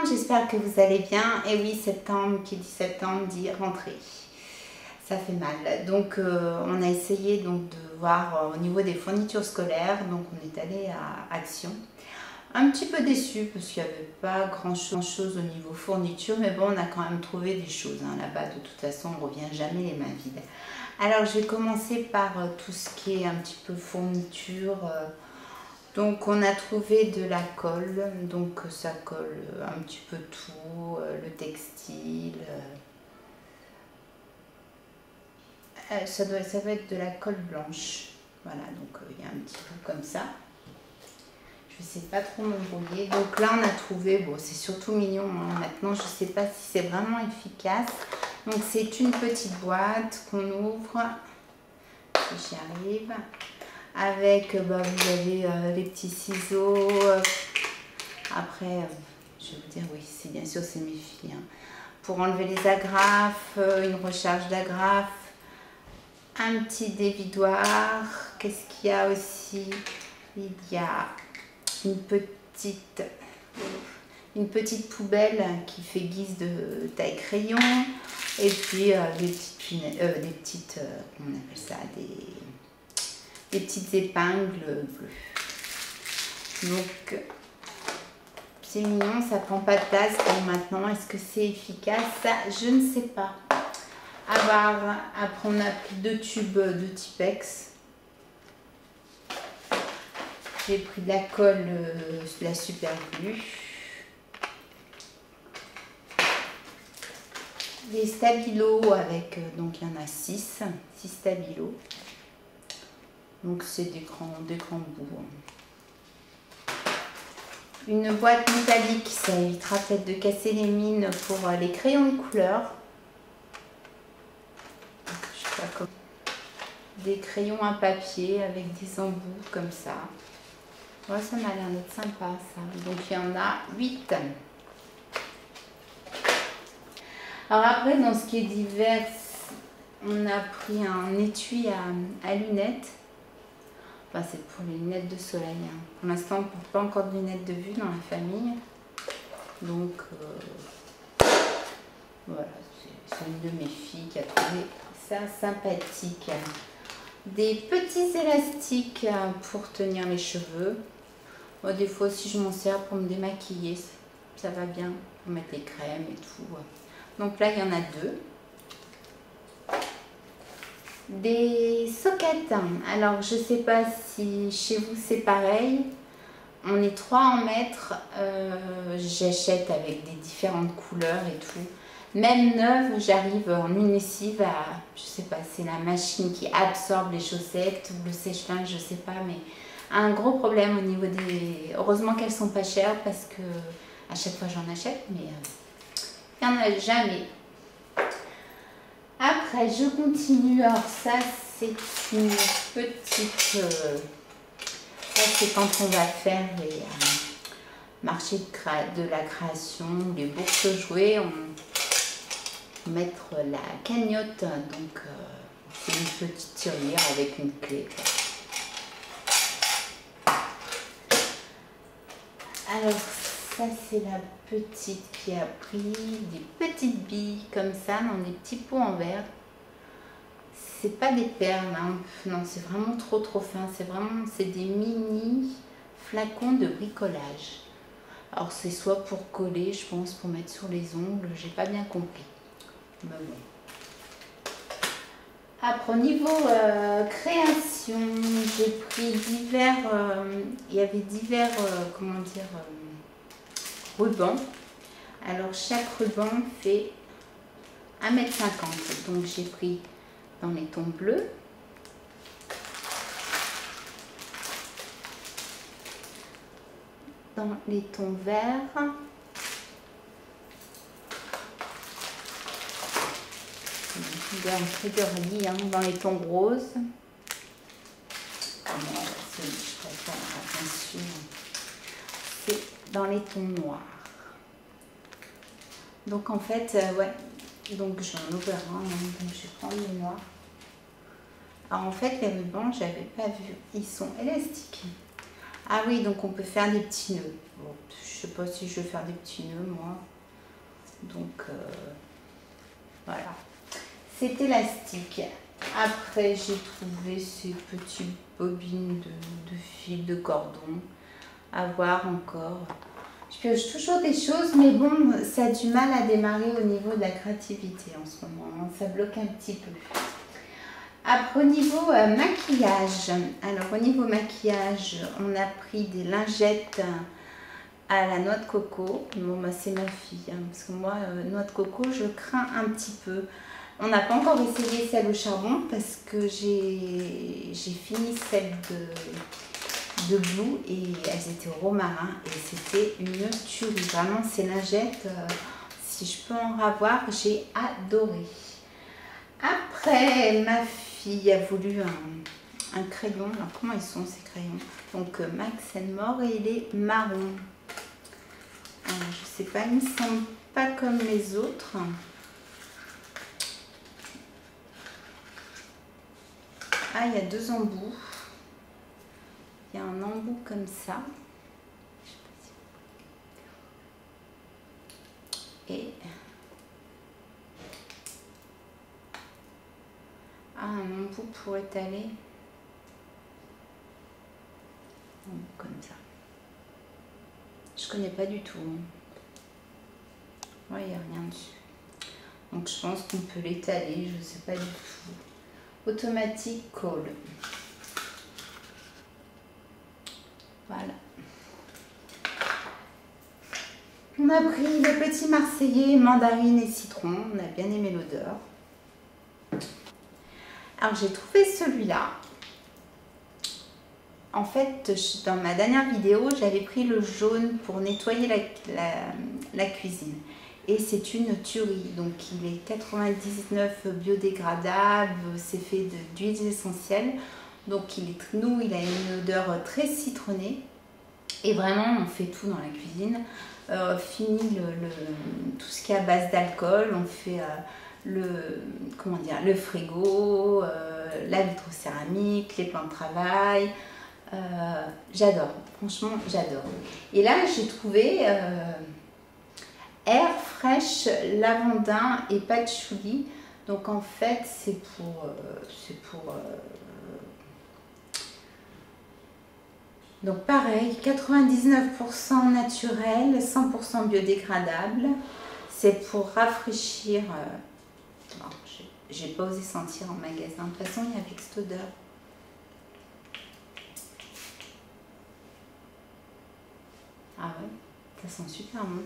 j'espère que vous allez bien. Et oui, septembre, qui dit septembre dit rentrée. Ça fait mal. Donc on a essayé donc de voir au niveau des fournitures scolaires. Donc on est allé à Action. Un petit peu déçu parce qu'il n'y avait pas grand chose au niveau fourniture, mais bon, on a quand même trouvé des choses. Là-bas, de toute façon, on ne revient jamais les mains vides. Alors, je vais commencer par tout ce qui est un petit peu fourniture. Donc, on a trouvé de la colle. Donc, ça colle un petit peu tout, le textile. Ça va être de la colle blanche. Voilà, donc il y a un petit peu comme ça. Je ne sais pas trop m'embrouiller. Donc là, on a trouvé, bon, c'est surtout mignon. Maintenant, je ne sais pas si c'est vraiment efficace. Donc, c'est une petite boîte qu'on ouvre. Si j'y arrive. Avec, vous avez les petits ciseaux. Après, je vais vous dire, oui, c'est bien sûr, c'est mes filles. Pour enlever les agrafes, une recharge d'agrafes. Un petit dévidoir. Qu'est-ce qu'il y a aussi? Il y a une petite poubelle qui fait guise de taille crayon, et puis des petites comment on appelle ça, des petites épingles bleues. Donc c'est mignon, ça prend pas de place. Donc maintenant, est-ce que c'est efficace? Ça, je ne sais pas. À voir. Après, on a pris 2 tubes de Tipex. J'ai pris de la colle, de la super glue. Des stabilos avec, donc il y en a 6 stabilos. Donc c'est des grands bouts. Une boîte métallique, ça évitera peut-être de casser les mines pour les crayons de couleur. Je sais pas comment. Des crayons à papier avec des embouts comme ça. Ouais, ça m'a l'air d'être sympa ça. Donc il y en a 8. Alors après, dans ce qui est divers, on a pris un étui à lunettes. Enfin, c'est pour les lunettes de soleil. Pour l'instant, on ne porte pas encore de lunettes de vue dans la famille. Donc voilà, c'est une de mes filles qui a trouvé ça sympathique. Des petits élastiques pour tenir les cheveux. Moi, des fois aussi, je m'en sers pour me démaquiller. Ça va bien pour mettre les crèmes et tout. Donc là, il y en a 2. Des sockets. Alors, je ne sais pas si chez vous, c'est pareil. On est 3 en mettre. J'achète avec des différentes couleurs et tout. Même neuve, j'arrive en une lessive à... Je sais pas, c'est la machine qui absorbe les chaussettes ou le sèche-linge, je sais pas, mais... Un gros problème au niveau des... Heureusement qu'elles sont pas chères parce que à chaque fois j'en achète, mais il n'y en a jamais. Après, je continue. Alors ça, c'est une petite... ça, c'est quand on va faire les marchés de la création, les bourses jouets, on mettre la cagnotte. Donc, c'est une petite tirelire avec une clé. Alors ça, c'est la petite qui a pris des petites billes comme ça dans des petits pots en verre. C'est pas des perles, non, c'est vraiment trop fin. C'est des mini flacons de bricolage. Alors c'est soit pour coller, je pense, pour mettre sur les ongles, j'ai pas bien compris. Mais bon. Après, au niveau création, j'ai pris divers, il y avait divers, comment dire, rubans. Alors, chaque ruban fait 1,50 m. Donc, j'ai pris dans les tons bleus. Dans les tons verts. Un trigger dans les tons roses. C'est dans les tons noirs. Donc en fait, ouais, donc j'en ouvre un, donc je vais prendre le noir. Alors en fait, les rubans, j'avais pas vu, ils sont élastiques. Ah oui, donc on peut faire des petits nœuds. Bon, je sais pas si je vais faire des petits nœuds moi. Donc voilà. C'est élastique. Après j'ai trouvé ces petites bobines de fil, de cordon. À voir encore. Je pioche toujours des choses, mais bon, ça a du mal à démarrer au niveau de la créativité en ce moment. Ça bloque un petit peu. Après, au niveau maquillage, alors au niveau maquillage, on a pris des lingettes à la noix de coco. Bon, bah, c'est ma fille, hein, parce que moi, noix de coco, je crains un petit peu. On n'a pas encore essayé celle au charbon parce que j'ai fini celle de Blue et elles étaient au romarin et c'était une tuerie. Vraiment, ces lingettes, si je peux en ravoir, j'ai adoré. Après, ma fille a voulu un crayon. Alors, comment ils sont ces crayons? Donc, Max & More et il est marron. Alors, je sais pas, ils ne semblent pas comme les autres. Ah, il y a deux embouts. Il y a un embout comme ça. Et un embout pour étaler. Comme ça. Je connais pas du tout. Ouais, il n'y a rien dessus. Donc je pense qu'on peut l'étaler, je sais pas du tout. Automatique call. Voilà. On a pris le petit marseillais, mandarine et citron. On a bien aimé l'odeur. Alors j'ai trouvé celui-là. En fait, dans ma dernière vidéo, j'avais pris le jaune pour nettoyer la cuisine. Et c'est une tuerie. Donc il est 99 biodégradable, c'est fait d'huiles essentielles. Donc il est nous, il a une odeur très citronnée. Et vraiment, on fait tout dans la cuisine. Fini tout ce qui est à base d'alcool, on fait le frigo, la vitrocéramique, les plans de travail. J'adore, franchement j'adore. Et là j'ai trouvé air fraîche, lavandin et patchouli. Donc en fait c'est pour donc pareil, 99% naturel, 100% biodégradable. C'est pour rafraîchir. Bon, j'ai pas osé sentir en magasin. De toute façon, il y avait cette odeur. Ah ouais, ça sent super bon.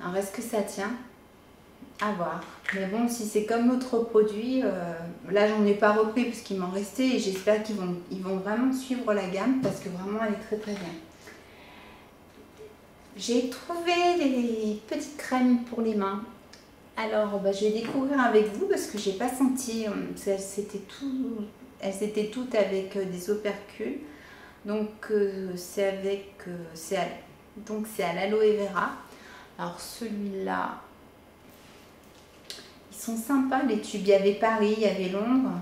Alors est-ce que ça tient? À voir. Mais bon, si c'est comme l'autre produit, là j'en ai pas repris parce qu'il m'en restait et j'espère qu'ils vont vraiment suivre la gamme parce que vraiment elle est très très bien. J'ai trouvé les petites crèmes pour les mains. Alors je vais découvrir avec vous parce que j'ai pas senti, elles étaient toutes avec des opercules. Donc c'est à l'aloe vera. Alors celui-là, ils sont sympas les tubes. Il y avait Paris, il y avait Londres.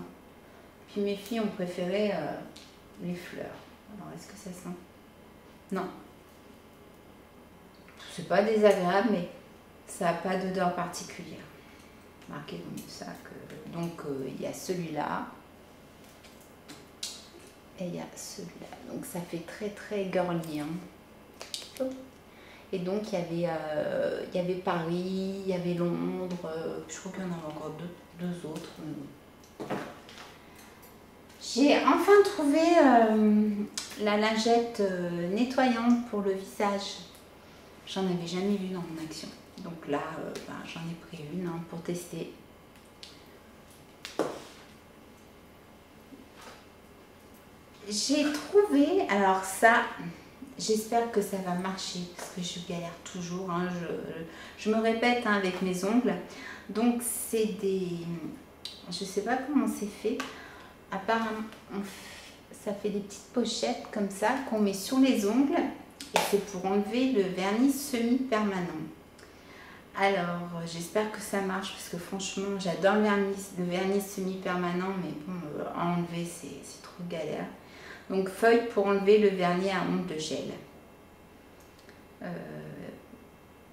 Puis mes filles ont préféré les fleurs. Alors est-ce que ça sent? Non. C'est pas désagréable, mais ça n'a pas d'odeur particulière. Marquez-vous ça. Donc il y a celui-là. Et il y a celui-là. Donc ça fait très très girly. Hein. Et donc il y avait Paris, il y avait Londres, je crois qu'il y en avait encore deux autres. J'ai enfin trouvé la lingette nettoyante pour le visage. J'en avais jamais vu dans mon action. Donc là, j'en ai pris une pour tester. J'ai trouvé, alors ça, j'espère que ça va marcher parce que je galère toujours. Hein, je me répète hein, avec mes ongles. Donc c'est des, je sais pas comment c'est fait. Apparemment, ça fait des petites pochettes comme ça qu'on met sur les ongles et c'est pour enlever le vernis semi-permanent. Alors, j'espère que ça marche parce que franchement, j'adore le vernis semi-permanent, mais bon, à enlever, c'est trop galère. Donc feuille pour enlever le vernis à ongles de gel.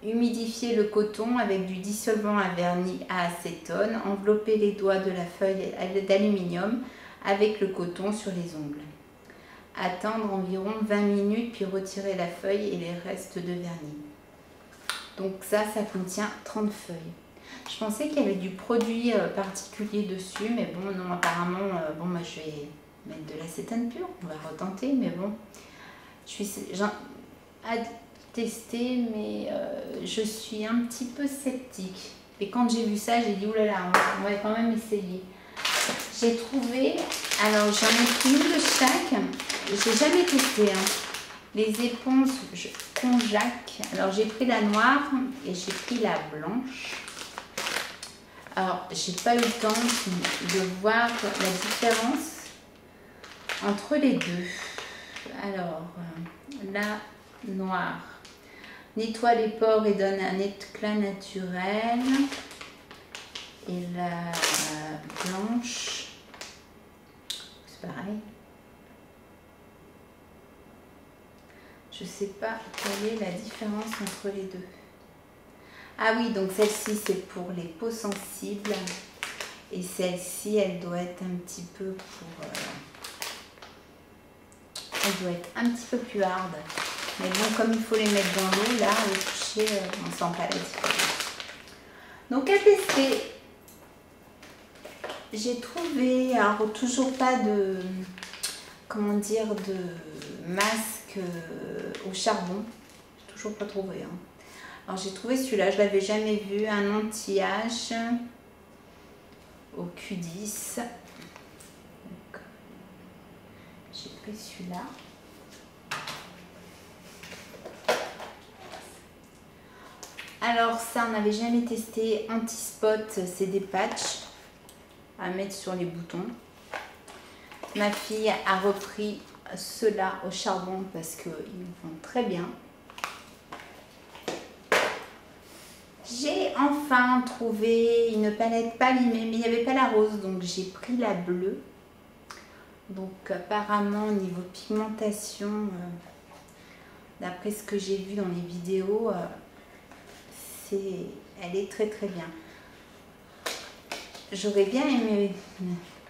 Humidifier le coton avec du dissolvant à vernis à acétone. Envelopper les doigts de la feuille d'aluminium avec le coton sur les ongles. Attendre environ 20 minutes puis retirer la feuille et les restes de vernis. Donc ça contient 30 feuilles. Je pensais qu'il y avait du produit particulier dessus, mais bon, non, apparemment, bon, moi je vais mettre de l'acétone pur, on va retenter, mais bon, je suis à tester, mais je suis un petit peu sceptique. Et quand j'ai vu ça, j'ai dit, oulala, on va quand même essayer. J'ai trouvé, alors j'en ai pris une de chaque, j'ai jamais testé, hein. Les éponges Conjac, alors j'ai pris la noire et j'ai pris la blanche. Alors j'ai pas eu le temps de voir la différence entre les deux. Alors la noire nettoie les pores et donne un éclat naturel, et la blanche c'est pareil. Je sais pas quelle est la différence entre les deux. Ah oui, donc celle-ci c'est pour les peaux sensibles et celle-ci elle doit être un petit peu pour elle doit être un petit peu plus hard. Mais bon, comme il faut les mettre dans l'eau, là au toucher, on sent pas la différence. Donc à tester. J'ai trouvé, alors toujours pas de, comment dire, de masque au charbon. J'ai toujours pas trouvé, hein. Alors j'ai trouvé celui-là, je l'avais jamais vu, un anti-âge au Q10. Donc, j'ai pris celui-là. Alors ça, on n'avait jamais testé. Anti-spot, c'est des patchs à mettre sur les boutons. Ma fille a repris ceux-là au charbon parce qu'ils vont très bien. J'ai enfin trouvé une palette pas limée, mais il n'y avait pas la rose, donc j'ai pris la bleue. Donc apparemment au niveau pigmentation, d'après ce que j'ai vu dans les vidéos, elle est très très bien. J'aurais bien aimé,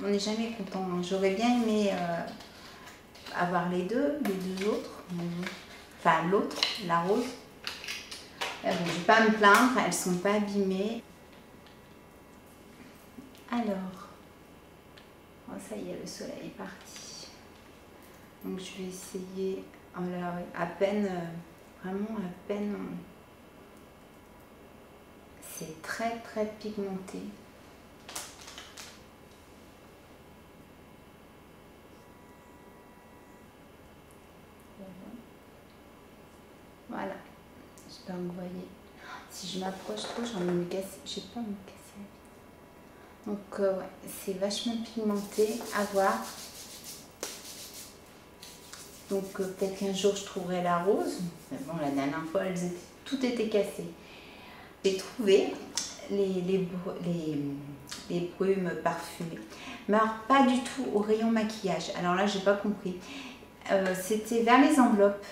on n'est jamais content, hein. J'aurais bien aimé avoir les deux autres, enfin l'autre, la rose. Bon, je ne vais pas me plaindre, elles ne sont pas abîmées. Alors, oh, ça y est, le soleil est parti. Donc je vais essayer, alors, à peine, vraiment à peine, c'est très très pigmenté. Voilà, j'espère que vous voyez. Si je m'approche trop, j'ai envie de me casser. J'ai pas envie de me casser. Donc ouais, c'est vachement pigmenté, à voir. Donc peut-être qu'un jour je trouverai la rose. Mais bon, la dernière fois, tout était cassé. J'ai trouvé les brumes parfumées. Mais alors pas du tout au rayon maquillage. Alors là, j'ai pas compris. C'était vers les enveloppes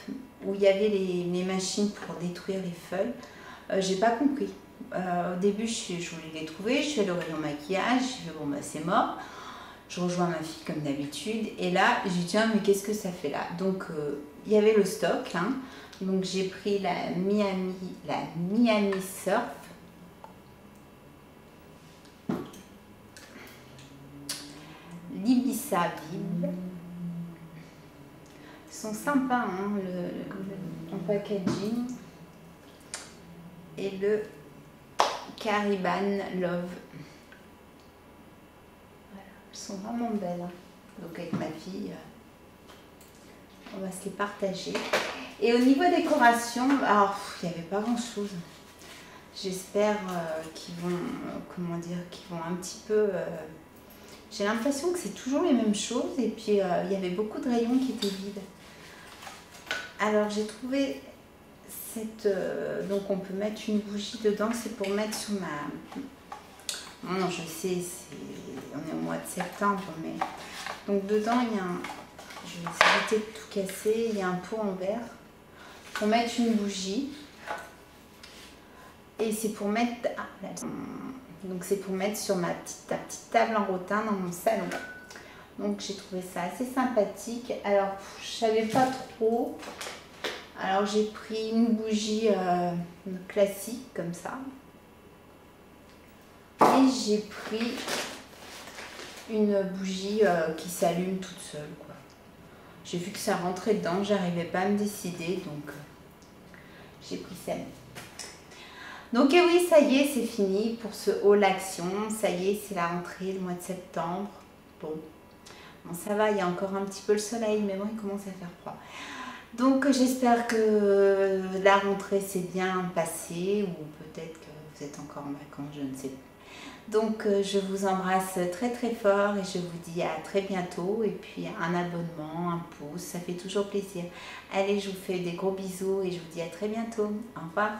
où il y avait les machines pour détruire les feuilles. J'ai pas compris. Au début, je voulais les trouver. Je suis allée au rayon maquillage. Je fais bon, bah c'est mort. Je rejoins ma fille comme d'habitude. Et là, j'ai dit tiens, mais qu'est-ce que ça fait là? Donc, il y avait le stock. Hein. Donc, j'ai pris la Miami Surf. L'Ibiza Vibe. Ils sont sympas, hein, en packaging. Et le Caribbean Love. Voilà, elles sont vraiment belles. Hein. Donc avec ma fille, on va se les partager. Et au niveau décoration, alors il n'y avait pas grand chose. J'espère qu'ils vont, comment dire, qu'ils vont un petit peu... j'ai l'impression que c'est toujours les mêmes choses. Et puis il y avait beaucoup de rayons qui étaient vides. Alors j'ai trouvé cette... donc on peut mettre une bougie dedans, c'est pour mettre sur ma... Non, je sais, on est au mois de septembre, mais... Donc dedans il y a Je vais éviter de tout casser. Il y a un pot en verre pour mettre une bougie. Et c'est pour mettre... Ah, là, donc c'est pour mettre sur la petite table en rotin dans mon salon. Donc j'ai trouvé ça assez sympathique. Alors je savais pas trop. Alors j'ai pris une bougie classique comme ça. Et j'ai pris une bougie qui s'allume toute seule, quoi. J'ai vu que ça rentrait dedans, j'arrivais pas à me décider, donc j'ai pris celle. Donc et oui, ça y est, c'est fini pour ce haul action. Ça y est, c'est la rentrée, le mois de septembre. Bon, ça va, il y a encore un petit peu le soleil, mais bon, il commence à faire froid. Donc j'espère que la rentrée s'est bien passée, ou peut-être que vous êtes encore en vacances, je ne sais pas. Donc je vous embrasse très très fort et je vous dis à très bientôt. Et puis un abonnement, un pouce, ça fait toujours plaisir. Allez, je vous fais des gros bisous et je vous dis à très bientôt. Au revoir.